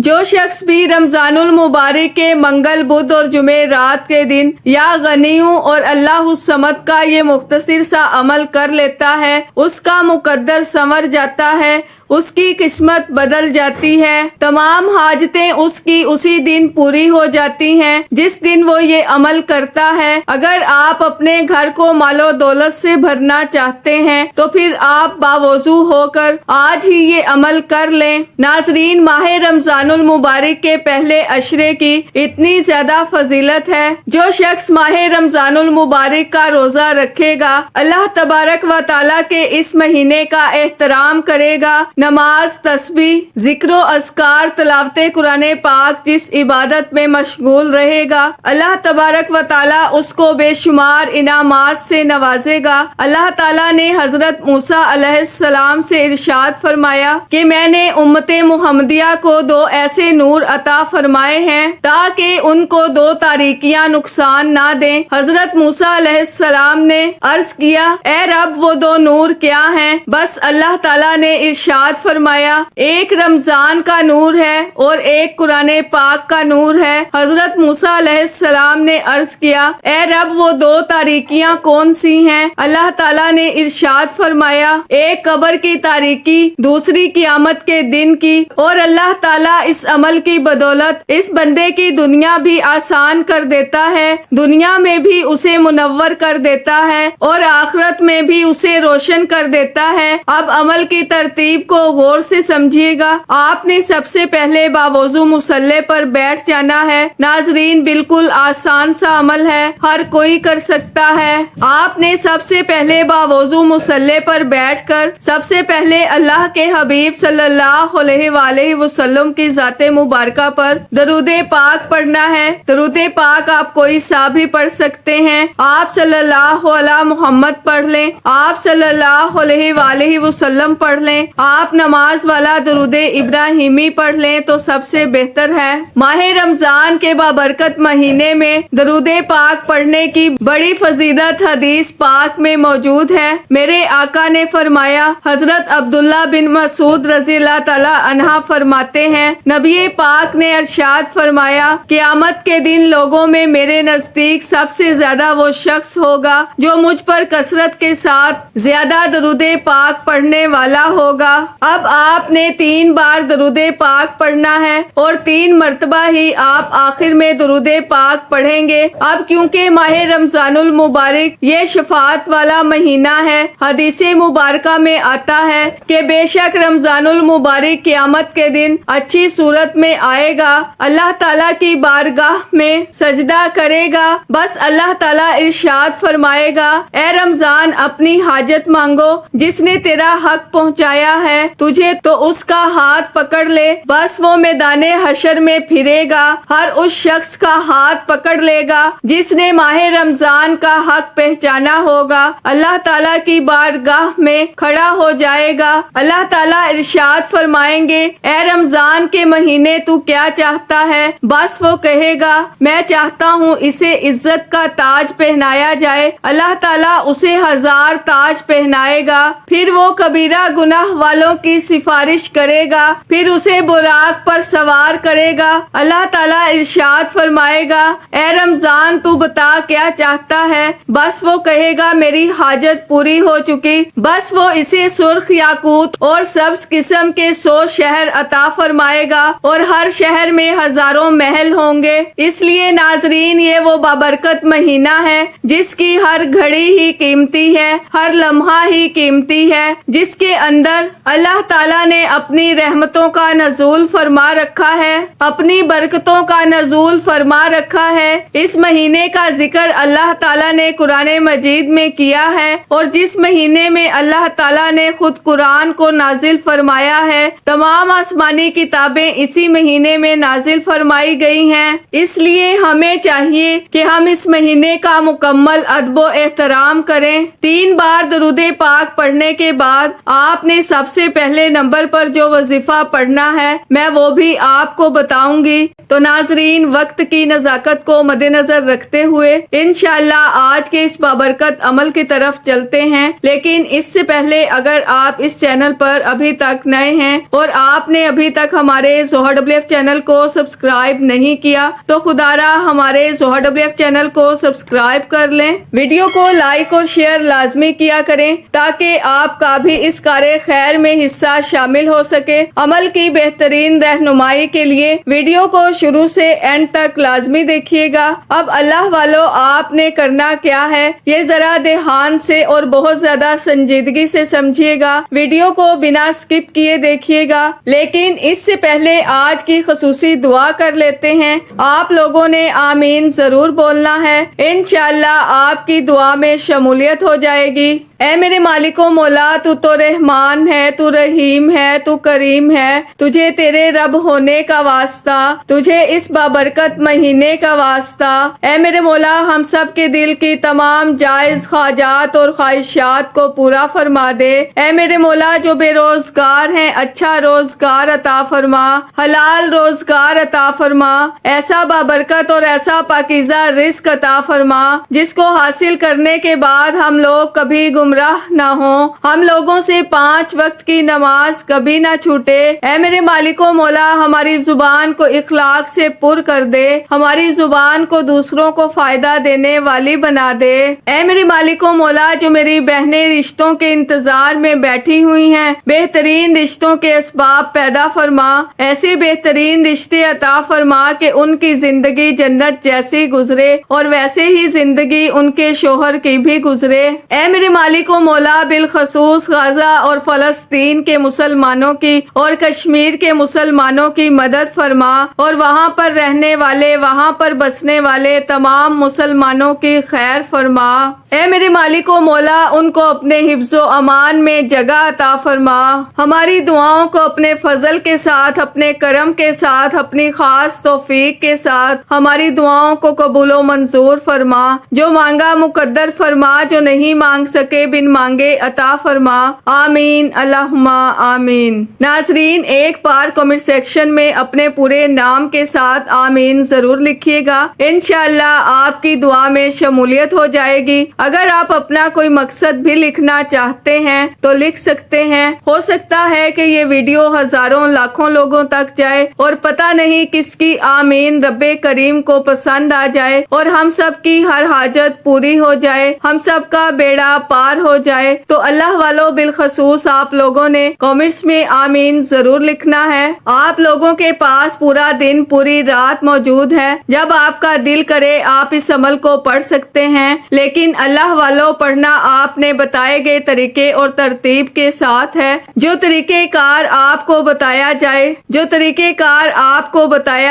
جو شخص بھی رمضان المبارک کے منگل، بدھ اور جمعرات کے دن یا غنیوں اور اللہ الصمد کا یہ مختصر سا عمل کر لیتا ہے، اس کا مقدر سنور جاتا ہے، اس کی قسمت بدل جاتی ہے، تمام حاجتیں اس کی اسی دن پوری ہو جاتی ہیں جس دن وہ یہ عمل کرتا ہے۔ اگر آپ اپنے گھر کو مال و دولت سے بھرنا چاہتے ہیں تو پھر آپ باوضو ہو کر آج ہی یہ عمل کر لیں۔ ناظرین، ماہ رمضان المبارک کے پہلے عشرے کی اتنی زیادہ فضیلت ہے۔ جو شخص ماہ رمضان المبارک کا روزہ رکھے گا، اللہ تبارک و تعالیٰ کے اس مہینے کا احترام کرے گا، نماز، تسبیح، ذکر و اذکار، تلاوت قرآن پاک جس عبادت میں مشغول رہے گا، اللہ تبارک و تعالیٰ اس کو بے شمار انعامات سے نوازے گا۔ اللہ تعالیٰ نے حضرت موسیٰ علیہ السلام سے ارشاد فرمایا کہ میں نے امت محمدیہ کو 2 ایسے نور عطا فرمائے ہیں تاکہ ان کو 2 تاریکیاں نقصان نہ دیں۔ حضرت موسیٰ علیہ السلام نے عرض کیا، اے رب وہ 2 نور کیا ہیں؟ بس اللہ تعالیٰ نے ارشاد فرمایا، ایک رمضان کا نور ہے اور ایک قرآن پاک کا نور ہے۔ حضرت موسیٰ علیہ السلام نے عرض کیا، اے رب وہ 2 تاریکیاں کون سی ہیں؟ اللہ تعالیٰ نے ارشاد فرمایا، ایک قبر کی تاریکی، دوسری قیامت کے دن کی، اور اللہ تعالیٰ اس عمل کی بدولت اس بندے کی دنیا بھی آسان کر دیتا ہے، دنیا میں بھی اسے منور کر دیتا ہے اور آخرت میں بھی اسے روشن کر دیتا ہے۔ اب عمل کی ترتیب کو غور سے سمجھیے گا۔ آپ نے سب سے پہلے باوضو مصلی پر بیٹھ جانا ہے۔ ناظرین، بالکل آسان سا عمل ہے، ہر کوئی کر سکتا ہے۔ آپ نے سب سے پہلے باوضو مصلی پر بیٹھ کر سب سے پہلے اللہ کے حبیب صلی اللہ علیہ وآلہ وسلم کی ذات مبارکہ پر درود پاک پڑھنا ہے۔ درود پاک آپ کوئی سا بھی پڑھ سکتے ہیں۔ آپ صلی اللہ علی محمد پڑھ لیں، آپ صلی اللہ علیہ وآلہ وسلم پڑھ لیں، آپ نماز والا درود ابراہیمی پڑھ لیں تو سب سے بہتر ہے۔ ماہ رمضان کے بابرکت مہینے میں درود پاک پڑھنے کی بڑی فضیلت حدیث پاک میں موجود ہے۔ میرے آقا نے فرمایا، حضرت عبداللہ بن مسعود رضی اللہ تعالی عنہ فرماتے ہیں، نبی پاک نے ارشاد فرمایا، قیامت کے دن لوگوں میں میرے نزدیک سب سے زیادہ وہ شخص ہوگا جو مجھ پر کثرت کے ساتھ زیادہ درود پاک پڑھنے والا ہوگا۔ اب آپ نے 3 بار درود پاک پڑھنا ہے اور 3 مرتبہ ہی آپ آخر میں درود پاک پڑھیں گے۔ اب کیونکہ ماہ رمضان المبارک یہ شفاعت والا مہینہ ہے، حدیث مبارکہ میں آتا ہے کہ بے شک رمضان المبارک قیامت کے دن اچھی صورت میں آئے گا، اللہ تعالیٰ کی بارگاہ میں سجدہ کرے گا، بس اللہ تعالیٰ ارشاد فرمائے گا، اے رمضان اپنی حاجت مانگو، جس نے تیرا حق پہنچایا ہے تجھے تو اس کا ہاتھ پکڑ لے، بس وہ میدان حشر میں پھرے گا، ہر اس شخص کا ہاتھ پکڑ لے گا جس نے ماہ رمضان کا حق پہچانا ہوگا، اللہ تعالیٰ کی بارگاہ میں کھڑا ہو جائے گا۔ اللہ تعالیٰ ارشاد فرمائیں گے، اے رمضان کے مہینے تو کیا چاہتا ہے؟ بس وہ کہے گا، میں چاہتا ہوں اسے عزت کا تاج پہنایا جائے۔ اللہ تعالیٰ اسے 1000 تاج پہنائے گا، پھر وہ کبیرہ گناہ والوں کی سفارش کرے گا، پھر اسے براق پر سوار کرے گا۔ اللہ تعالیٰ ارشاد فرمائے گا، اے رمضان تو بتا کیا چاہتا ہے؟ بس وہ کہے گا، میری حاجت پوری ہو چکی، بس وہ اسے سرخ یاقوت اور سبز قسم کے 100 شہر عطا فرمائے گا اور ہر شہر میں ہزاروں محل ہوں گے۔ اس لیے ناظرین، یہ وہ بابرکت مہینہ ہے جس کی ہر گھڑی ہی قیمتی ہے، ہر لمحہ ہی قیمتی ہے، جس کے اندر اللہ تعالیٰ نے اپنی رحمتوں کا نزول فرما رکھا ہے، اپنی برکتوں کا نزول فرما رکھا ہے۔ اس مہینے کا ذکر اللہ تعالیٰ نے قرآن مجید میں کیا ہے، اور جس مہینے میں اللہ تعالیٰ نے خود قرآن کو نازل فرمایا ہے، تمام آسمانی کتابیں اسی مہینے میں نازل فرمائی گئی ہیں۔ اس لیے ہمیں چاہیے کہ ہم اس مہینے کا مکمل ادب و احترام کریں۔ 3 بار درود پاک پڑھنے کے بعد آپ نے سب سے پہلے نمبر پر جو وظیفہ پڑھنا ہے میں وہ بھی آپ کو بتاؤں گی۔ تو ناظرین، وقت کی نزاکت کو مد نظر رکھتے ہوئے انشاءاللہ آج کے اس بابرکت عمل کی طرف چلتے ہیں، لیکن اس سے پہلے اگر آپ اس چینل پر ابھی تک نئے ہیں اور آپ نے ابھی تک ہمارے زوہر WF چینل کو سبسکرائب نہیں کیا تو خدا را ہمارے زوہر WF چینل کو سبسکرائب کر لیں، ویڈیو کو لائک اور شیئر لازمی کیا کریں تاکہ آپ کا بھی اس کار خیر میں حصہ شامل ہو سکے۔ عمل کی بہترین رہنمائی کے لیے ویڈیو کو شروع سے اینڈ تک لازمی دیکھیے گا۔ اب اللہ والو، آپ نے کرنا کیا ہے یہ ذرا دھیان سے اور بہت زیادہ سنجیدگی سے سمجھیے گا، ویڈیو کو بنا سکپ کیے دیکھیے گا۔ لیکن اس سے پہلے آج کی خصوصی دعا کر لیتے ہیں۔ آپ لوگوں نے آمین ضرور بولنا ہے، انشاءاللہ آپ کی دعا میں شمولیت ہو جائے گی۔ اے میرے مالک و مولا، تو رحمان ہے، تو رحیم ہے، تو کریم ہے، تجھے تیرے رب ہونے کا واسطہ، تجھے اس بابرکت مہینے کا واسطہ۔ اے میرے مولا، ہم سب کے دل کی تمام جائز حاجات اور خواہشات کو پورا فرما دے۔ اے میرے مولا، جو بے روزگار ہیں اچھا روزگار عطا فرما، حلال روزگار عطا فرما، ایسا بابرکت اور ایسا پاکیزہ رزق عطا فرما جس کو حاصل کرنے کے بعد ہم لوگ کبھی گمراہ نہ ہوں، ہم لوگوں سے 5 وقت کی نماز کبھی نہ چھوٹے۔ اے میرے مالک و مولا، ہماری زبان کو اخلاق سے پر کر دے، ہماری زبان کو دوسروں کو فائدہ دینے والی بنا دے۔ اے میرے مالک و مولا، جو میری بہنیں رشتوں کے انتظار میں بیٹھی ہوئی ہیں، بہترین رشتوں کے اسباب پیدا فرما، ایسے بہترین رشتے عطا فرما کہ ان کی زندگی جنت جیسی گزرے اور ویسے ہی زندگی ان کے شوہر کی بھی گزرے۔ اے میرے مالک و مولا، بالخصوص غزہ اور فلسطین کے مسلمانوں کی اور کشمیر کے مسلمانوں کی مدد فرما اور وہاں پر رہنے والے، وہاں پر بسنے والے تمام مسلمانوں کی خیر فرما۔ اے میرے مالک و مولا، ان کو اپنے حفظ و امان میں جگہ عطا فرما، ہماری دعاؤں کو اپنے فضل کے ساتھ، اپنے کرم کے ساتھ، اپنی خاص توفیق کے ساتھ ہماری دعاؤں کو قبول و منظور فرما، جو مانگا مقدر فرما، جو نہیں مانگ سکے بن مانگے عطا فرما، آمین اللہم آمین۔ ناظرین، ایک بار کمنٹ سیکشن میں اپنے پورے نام کے ساتھ آمین ضرور لکھیے گا، انشاءاللہ آپ کی دعا میں شمولیت ہو جائے گی۔ اگر آپ اپنا کوئی مقصد بھی لکھنا چاہتے ہیں تو لکھ سکتے ہیں، ہو سکتا ہے کہ یہ ویڈیو ہزاروں لاکھوں لوگوں تک جائے اور پتہ نہیں کس کی آمین رب کریم کو پسند آ جائے اور ہم سب کی ہر حاجت پوری ہو جائے، ہم سب کا بیڑا پار ہو جائے۔ تو اللہ والو، بالخصوص آپ لوگوں نے کامنٹس میں آمین ضرور لکھنا ہے۔ آپ لوگوں کے پاس پورا دن پوری رات موجود ہے، جب آپ کا دل کرے آپ اس عمل کو پڑھ سکتے ہیں، لیکن اللہ والو پڑھنا آپ نے بتائے گئے طریقے اور ترتیب کے ساتھ ہے۔ جو طریقہ کار آپ کو بتایا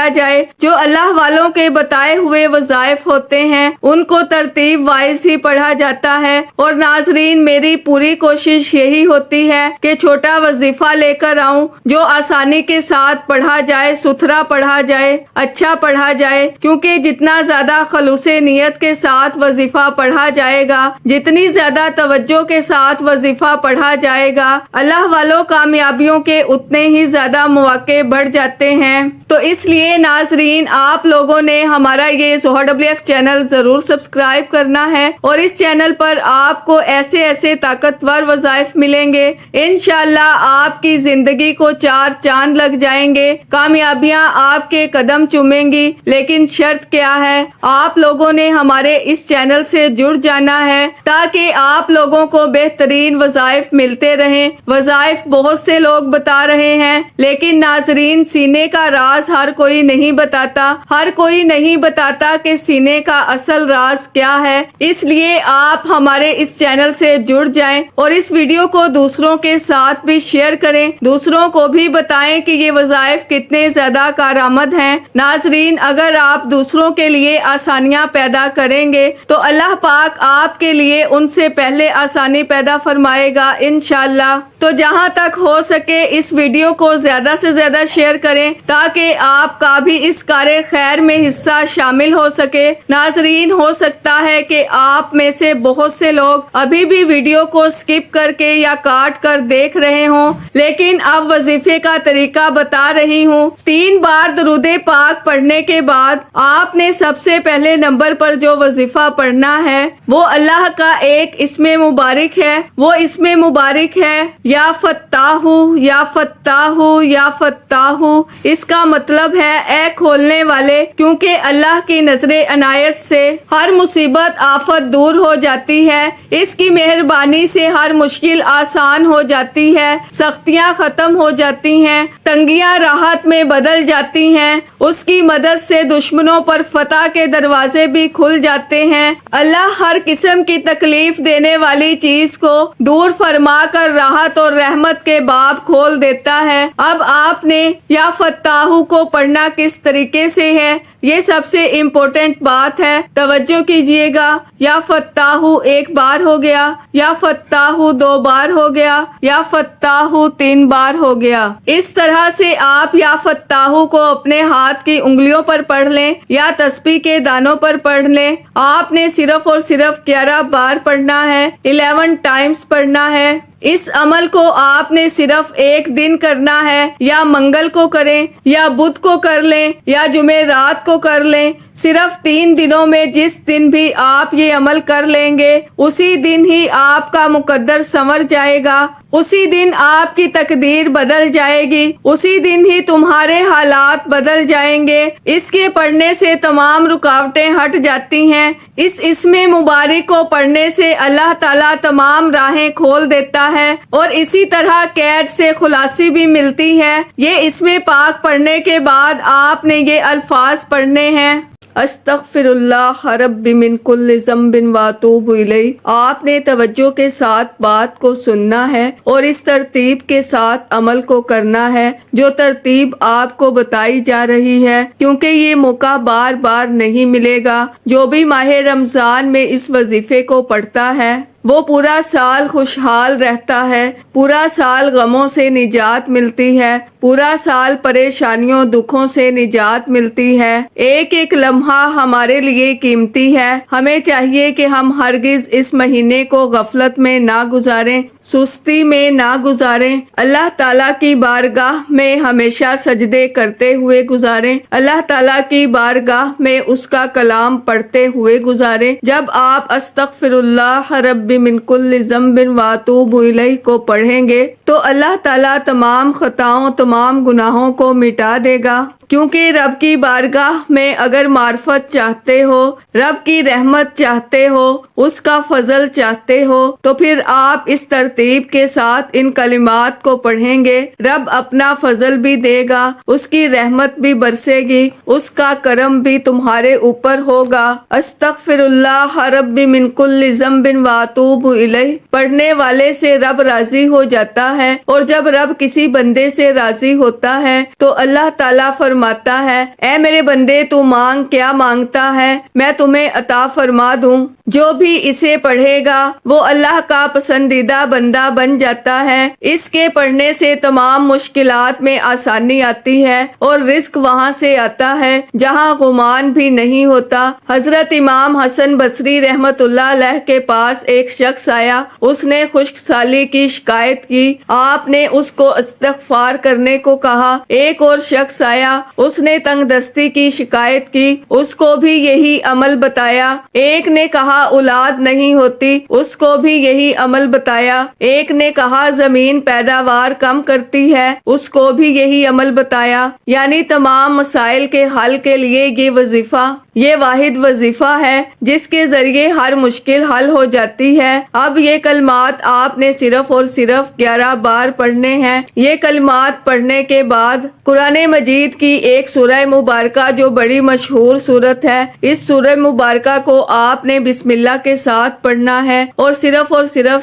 جائے، جو اللہ والوں کے بتائے ہوئے وظائف ہوتے ہیں ان کو ترتیب وائز ہی پڑھا جاتا ہے۔ اور ناظرین، میری پوری کوشش یہی ہوتی ہے کہ چھوٹا وظیفہ لے کر آؤں جو آسانی کے ساتھ پڑھا جائے، ستھرا پڑھا جائے، اچھا پڑھا جائے، کیونکہ جتنا زیادہ خلوص نیت کے ساتھ وظیفہ پڑھا جائے گا، جتنی زیادہ توجہ کے ساتھ وظیفہ پڑھا جائے گا، اللہ والوں کامیابیوں کے اتنے ہی زیادہ مواقع بڑھ جاتے ہیں۔ تو اس لیے ناظرین، آپ لوگوں نے ہمارا یہ زوہر WF چینل ضرور سبسکرائب کرنا ہے اور اس چینل پر آپ کو ایسے طاقتور وظائف ملیں گے، انشاءاللہ آپ کی زندگی کو 4 چاند لگ جائیں گے، کامیابیاں آپ کے قدم چومیں گی۔ لیکن شرط کیا ہے؟ آپ لوگوں نے ہمارے اس چینل سے جڑ جانا ہے تاکہ آپ لوگوں کو بہترین وظائف ملتے رہیں۔ وظائف بہت سے لوگ بتا رہے ہیں، لیکن ناظرین، سینے کا راز ہر کوئی نہیں بتاتا، ہر کوئی نہیں بتاتا کہ سینے کا اصل راز کیا ہے۔ اس لیے آپ ہمارے اس چینل سے جڑ جائیں اور اس ویڈیو کو دوسروں کے ساتھ بھی شیئر کریں، دوسروں کو بھی بتائیں کہ یہ وظائف کتنے زیادہ کارآمد ہیں۔ ناظرین، اگر آپ دوسروں کے لیے آسانیاں پیدا کریں گے تو اللہ پاک آپ کے لیے ان سے پہلے آسانی پیدا فرمائے گا انشاءاللہ۔ تو تو جہاں تک ہو سکے اس ویڈیو کو زیادہ سے زیادہ شیئر کریں تاکہ آپ کا بھی اس کار خیر میں حصہ شامل ہو سکے۔ ناظرین، ہو سکتا ہے کہ آپ میں سے بہت سے لوگ ابھی بھی ویڈیو کو سکپ کر کے یا کاٹ کر دیکھ رہے ہوں، لیکن اب وظیفے کا طریقہ بتا رہی ہوں۔ 3 بار درود پاک پڑھنے کے بعد آپ نے سب سے پہلے نمبر پر جو وظیفہ پڑھنا ہے وہ اللہ کا ایک اسم مبارک ہے۔ وہ اسم مبارک ہے یا فتاح، یا فتاح، یا فتاح۔ اس کا مطلب ہے اے کھولنے والے، کیونکہ اللہ کی نظر عنایت سے ہر مصیبت آفت دور ہو جاتی ہے، اس کی مہربانی سے ہر مشکل آسان ہو جاتی ہے، سختیاں ختم ہو جاتی ہیں، تنگیاں راحت میں بدل جاتی ہیں، اس کی مدد سے دشمنوں پر فتح کے دروازے بھی کھل جاتے ہیں۔ اللہ ہر قسم کی تکلیف دینے والی چیز کو دور فرما کر راحت اور رحمت کے باب کھول دیتا ہے۔ اب آپ نے یا فتاح کو پڑھنا کس طریقے سے ہے، یہ سب سے امپورٹنٹ بات ہے، توجہ کیجئے گا۔ یا فتاح 1 بار ہو گیا، یا فتاح 2 بار ہو گیا، یا فتاح 3 بار ہو گیا۔ اس طرح سے آپ یا فتاح کو اپنے ہاتھ کی انگلیوں پر پڑھ لیں یا تسبیح کے دانوں پر پڑھ لیں۔ آپ نے صرف اور صرف 11 بار پڑھنا ہے، 11 ٹائمز پڑھنا ہے۔ اس عمل کو آپ نے صرف ایک دن کرنا ہے، یا منگل کو کریں، یا بدھ کو کر لیں، یا جمعرات کو کر لیں۔ صرف 3 دنوں میں جس دن بھی آپ یہ عمل کر لیں گے اسی دن ہی آپ کا مقدر سنور جائے گا، اسی دن آپ کی تقدیر بدل جائے گی، اسی دن ہی تمہارے حالات بدل جائیں گے۔ اس کے پڑھنے سے تمام رکاوٹیں ہٹ جاتی ہیں۔ اس اسم مبارک کو پڑھنے سے اللہ تعالیٰ تمام راہیں کھول دیتا ہے اور اسی طرح قید سے خلاصی بھی ملتی ہے۔ یہ اسم پاک پڑھنے کے بعد آپ نے یہ الفاظ پڑھنے ہیں: استغفر اللہ رب من کل ذنب واتوب الیہ۔ آپ نے توجہ کے ساتھ بات کو سننا ہے اور اس ترتیب کے ساتھ عمل کو کرنا ہے جو ترتیب آپ کو بتائی جا رہی ہے، کیونکہ یہ موقع بار بار نہیں ملے گا۔ جو بھی ماہ رمضان میں اس وظیفے کو پڑھتا ہے وہ پورا سال خوشحال رہتا ہے، پورا سال غموں سے نجات ملتی ہے، پورا سال پریشانیوں دکھوں سے نجات ملتی ہے۔ ایک ایک لمحہ ہمارے لیے قیمتی ہے، ہمیں چاہیے کہ ہم ہرگز اس مہینے کو غفلت میں نہ گزاریں، سستی میں نہ گزاریں، اللہ تعالیٰ کی بارگاہ میں ہمیشہ سجدے کرتے ہوئے گزاریں، اللہ تعالیٰ کی بارگاہ میں اس کا کلام پڑھتے ہوئے گزاریں۔ جب آپ استغفر اللہ رب من کل ذنب واتوب الیہ کو پڑھیں گے تو اللہ تعالیٰ تمام خطاؤں، تمام گناہوں کو مٹا دے گا، کیونکہ رب کی بارگاہ میں اگر معرفت چاہتے ہو، رب کی رحمت چاہتے ہو، اس کا فضل چاہتے ہو، تو پھر آپ اس ترتیب کے ساتھ ان کلمات کو پڑھیں گے۔ رب اپنا فضل بھی دے گا، اس کی رحمت بھی برسے گی، اس کا کرم بھی تمہارے اوپر ہوگا۔ استغفر اللہ رب من کل ذنب واتوب الیہ پڑھنے والے سے رب راضی ہو جاتا ہے، اور جب رب کسی بندے سے راضی ہوتا ہے تو اللہ تعالیٰ فرماتا ہے: اے میرے بندے، تو مانگ، کیا مانگتا ہے میں تمہیں عطا فرما دوں۔ جو بھی اسے پڑھے گا وہ اللہ کا پسندیدہ بندہ بن جاتا ہے۔ اس کے پڑھنے سے تمام مشکلات میں آسانی آتی ہے اور رزق وہاں سے آتا ہے جہاں گمان بھی نہیں ہوتا۔ حضرت امام حسن بصری رحمت اللہ علیہ کے پاس ایک شخص آیا، اس نے خشک سالی کی شکایت کی، آپ نے اس کو استغفار کرنے کو کہا۔ ایک اور شخص آیا، اس نے تنگ دستی کی شکایت کی، اس کو بھی یہی عمل بتایا۔ ایک نے کہا اولاد نہیں ہوتی، اس کو بھی یہی عمل بتایا۔ ایک نے کہا زمین پیداوار کم کرتی ہے، اس کو بھی یہی عمل بتایا۔ یعنی تمام مسائل کے حل کے لیے یہ وظیفہ، یہ واحد وظیفہ ہے جس کے ذریعے ہر مشکل حل ہو جاتی ہے۔ اب یہ کلمات آپ نے صرف اور صرف 11 بار پڑھنے ہیں۔ یہ کلمات پڑھنے کے بعد قرآن مجید کی ایک سورہ مبارکہ جو بڑی مشہور سورت ہے، اس سورہ مبارکہ کو آپ نے بسم اللہ کے ساتھ پڑھنا ہے اور صرف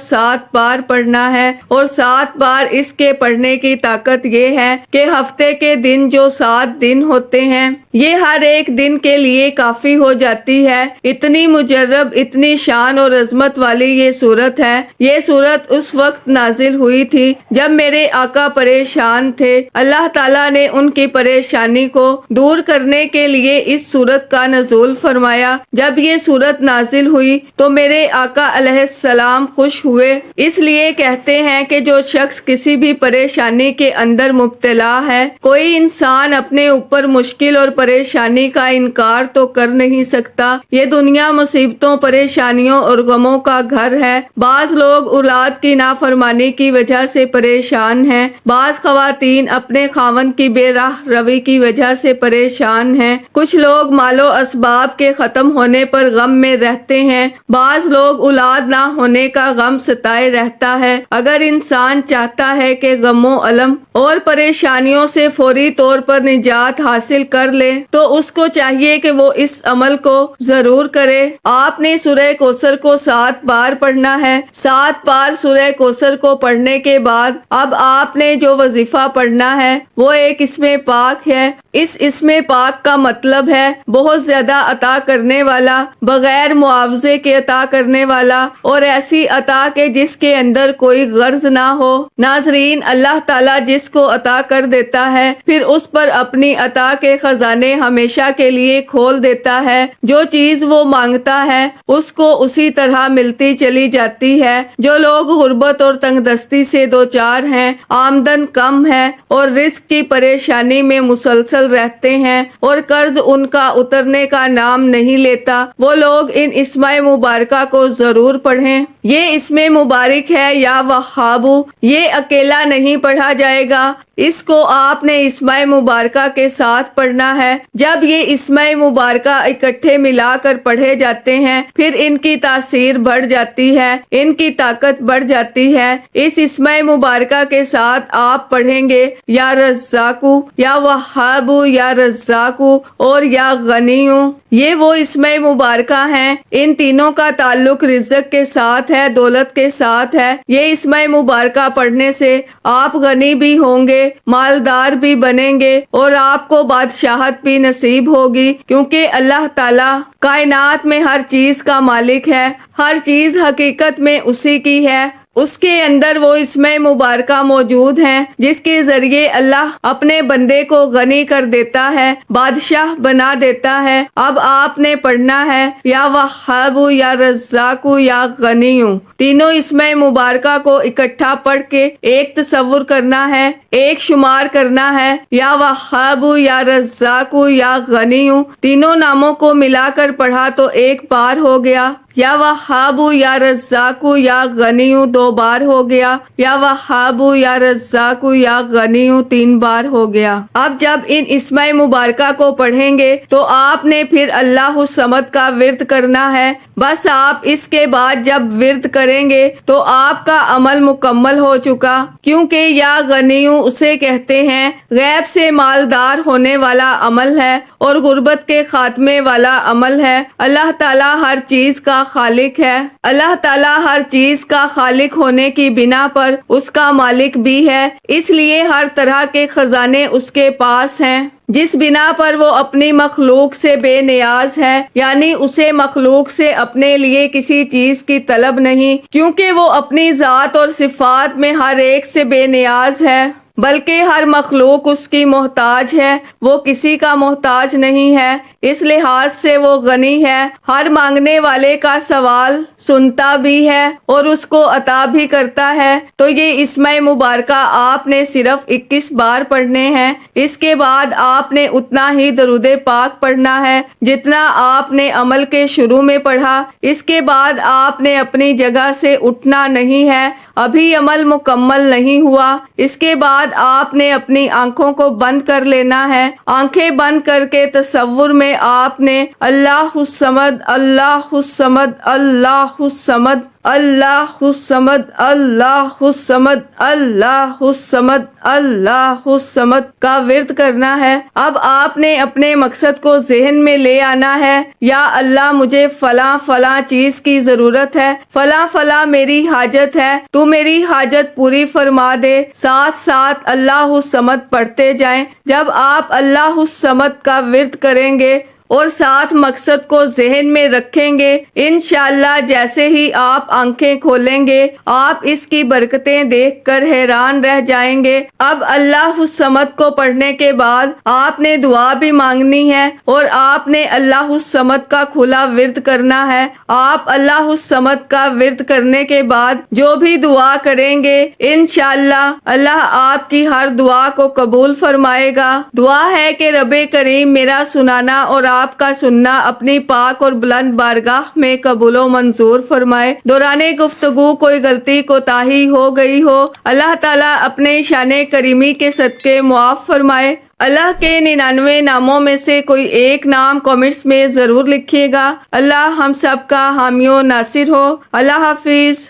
7 بار پڑھنا ہے، اور 7 بار اس کے پڑھنے کی طاقت یہ ہے کہ ہفتے کے دن جو 7 دن ہوتے ہیں یہ ہر ایک دن کے لیے کافی ہو جاتی ہے۔ اتنی مجرب، اتنی شان اور عظمت والی یہ سورت ہے۔ یہ سورت اس وقت نازل ہوئی تھی جب میرے آقا پریشان تھے۔ اللہ تعالیٰ نے ان کی پریشانی کو دور کرنے کے لیے اس سورت کا نزول فرمایا۔ جب یہ سورت نازل ہوئی تو میرے آقا علیہ السلام خوش ہوئے۔ اس لیے کہتے ہیں کہ جو شخص کسی بھی پریشانی کے اندر مبتلا ہے، کوئی انسان اپنے اوپر مشکل اور پریشانی کا انکار تو کر نہیں سکتا۔ یہ دنیا مصیبتوں، پریشانیوں اور غموں کا گھر ہے۔ بعض لوگ اولاد کی نافرمانی کی وجہ سے پریشان ہیں، بعض خواتین اپنے خاوند کی بے راہ روی کی وجہ سے پریشان ہیں، کچھ لوگ مال و اسباب کے ختم ہونے پر غم میں رہتے ہیں، بعض لوگ اولاد نہ ہونے کا غم ستائے رہتا ہے۔ اگر انسان چاہتا ہے کہ غم و الم اور پریشانیوں سے فوری طور پر نجات حاصل کر لے تو اس کو چاہیے کہ وہ اس عمل کو ضرور کرے۔ آپ نے سورہ کوثر کو 7 بار پڑھنا ہے۔ 7 بار سورہ کوثر کو پڑھنے کے بعد اب آپ نے جو وظیفہ پڑھنا ہے وہ ایک اسم پاک ہے۔ اس اسم پاک کا مطلب ہے بہت زیادہ عطا کرنے والا، بغیر معاوضے کے عطا کرنے والا، اور ایسی عطا کہ جس کے اندر کوئی غرض نہ ہو۔ ناظرین، اللہ تعالیٰ جس کو عطا کر دیتا ہے پھر اس پر اپنی عطا کے خزانے ہمیشہ کے لیے کھول دیتا ہے۔ جو چیز وہ مانگتا ہے اس کو اسی طرح ملتی چلی جاتی ہے۔ جو لوگ غربت اور تنگ دستی سے دوچار ہیں، آمدن کم ہے اور رزق کی پریشانی میں مسلسل رہتے ہیں اور قرض ان کا اترنے کا نام نہیں لیتا، وہ لوگ ان اسماء مبارکہ کو ضرور پڑھیں۔ یہ اسم مبارک ہے یا وہابو، یہ اکیلا نہیں پڑھا جائے گا، اس کو آپ نے اسماء مبارکہ کے ساتھ پڑھنا ہے۔ جب یہ اسماء مبارکہ اکٹھے ملا کر پڑھے جاتے ہیں پھر ان کی تاثیر بڑھ جاتی ہے، ان کی طاقت بڑھ جاتی ہے۔ اس اسماء مبارکہ کے ساتھ آپ پڑھیں گے یا رزاقو، یا وہابو، یا رزاقو اور یا غنیو۔ یہ وہ اسماء مبارکہ ہیں، ان تینوں کا تعلق رزق کے ساتھ ہے، دولت کے ساتھ ہے۔ یہ اسماء مبارکہ پڑھنے سے آپ غنی بھی ہوں گے، مالدار بھی بنیں گے اور آپ کو بادشاہت بھی نصیب ہوگی، کیونکہ اللہ تعالیٰ کائنات میں ہر چیز کا مالک ہے، ہر چیز حقیقت میں اسی کی ہے۔ اس کے اندر وہ اسماء مبارکہ موجود ہیں جس کے ذریعے اللہ اپنے بندے کو غنی کر دیتا ہے، بادشاہ بنا دیتا ہے۔ اب آپ نے پڑھنا ہے یا وہابو، یا رزاقو، یا غنیو۔ تینوں اسماء مبارکہ کو اکٹھا پڑھ کے ایک تصور کرنا ہے، ایک شمار کرنا ہے۔ یا وہابو، یا رزاقو، یا غنیو، تینوں ناموں کو ملا کر پڑھا تو ایک بار ہو گیا۔ یا وہابو، یا رزاقو، یا غنیو 2 بار ہو گیا۔ یا وہابو، یا رزاقو، یا غنیو 3 بار ہو گیا۔ اب جب ان اسماء مبارکہ کو پڑھیں گے تو آپ نے پھر اللہ الصمد کا ورد کرنا ہے۔ بس آپ اس کے بعد جب ورد کریں گے تو آپ کا عمل مکمل ہو چکا، کیونکہ یا غنیو اسے کہتے ہیں غیب سے مالدار ہونے والا عمل ہے اور غربت کے خاتمے والا عمل ہے۔ اللہ تعالیٰ ہر چیز کا خالق ہے۔ اللہ تعالیٰ ہر چیز کا خالق ہونے کی بنا پر اس کا مالک بھی ہے، اس لیے ہر طرح کے خزانے اس کے پاس ہیں، جس بنا پر وہ اپنی مخلوق سے بے نیاز ہے، یعنی اسے مخلوق سے اپنے لیے کسی چیز کی طلب نہیں، کیونکہ وہ اپنی ذات اور صفات میں ہر ایک سے بے نیاز ہے، بلکہ ہر مخلوق اس کی محتاج ہے، وہ کسی کا محتاج نہیں ہے۔ اس لحاظ سے وہ غنی ہے، ہر مانگنے والے کا سوال سنتا بھی ہے اور اس کو عطا بھی کرتا ہے۔ تو یہ اسماء مبارکہ آپ نے صرف 21 بار پڑھنے ہیں۔ اس کے بعد آپ نے اتنا ہی درود پاک پڑھنا ہے جتنا آپ نے عمل کے شروع میں پڑھا۔ اس کے بعد آپ نے اپنی جگہ سے اٹھنا نہیں ہے، ابھی عمل مکمل نہیں ہوا۔ اس کے بعد آپ نے اپنی آنکھوں کو بند کر لینا ہے۔ آنکھیں بند کر کے تصور میں آپ نے اللہ الصمد، اللہ الصمد، اللہ الصمد اللہ الصمد اللہ الصمد اللہ الصمد اللہ الصمد کا ورد کرنا ہے۔ اب آپ نے اپنے مقصد کو ذہن میں لے آنا ہے، یا اللہ مجھے فلاں فلاں چیز کی ضرورت ہے، فلاں فلاں میری حاجت ہے، تو میری حاجت پوری فرما دے۔ ساتھ ساتھ اللہ الصمد پڑھتے جائیں۔ جب آپ اللہ الصمد کا ورد کریں گے اور ساتھ مقصد کو ذہن میں رکھیں گے، انشاءاللہ جیسے ہی آپ آنکھیں کھولیں گے آپ اس کی برکتیں دیکھ کر حیران رہ جائیں گے۔ اب اللہ الصمد کو پڑھنے کے بعد آپ نے دعا بھی مانگنی ہے اور آپ نے اللہ الصمد کا کھلا ورد کرنا ہے۔ آپ اللہ الصمد کا ورد کرنے کے بعد جو بھی دعا کریں گے انشاءاللہ اللہ آپ کی ہر دعا کو قبول فرمائے گا۔ دعا ہے کہ رب کریم میرا سنانا اور آپ کا سننا اپنی پاک اور بلند بارگاہ میں قبول و منظور فرمائے۔ دوران گفتگو کوئی غلطی کوتاہی ہو گئی ہو اللہ تعالیٰ اپنے شان کریمی کے صدقے معاف فرمائے۔ اللہ کے 99 ناموں میں سے کوئی ایک نام کامنٹس میں ضرور لکھیے گا۔ اللہ ہم سب کا حامی و ناصر ہو۔ اللہ حافظ۔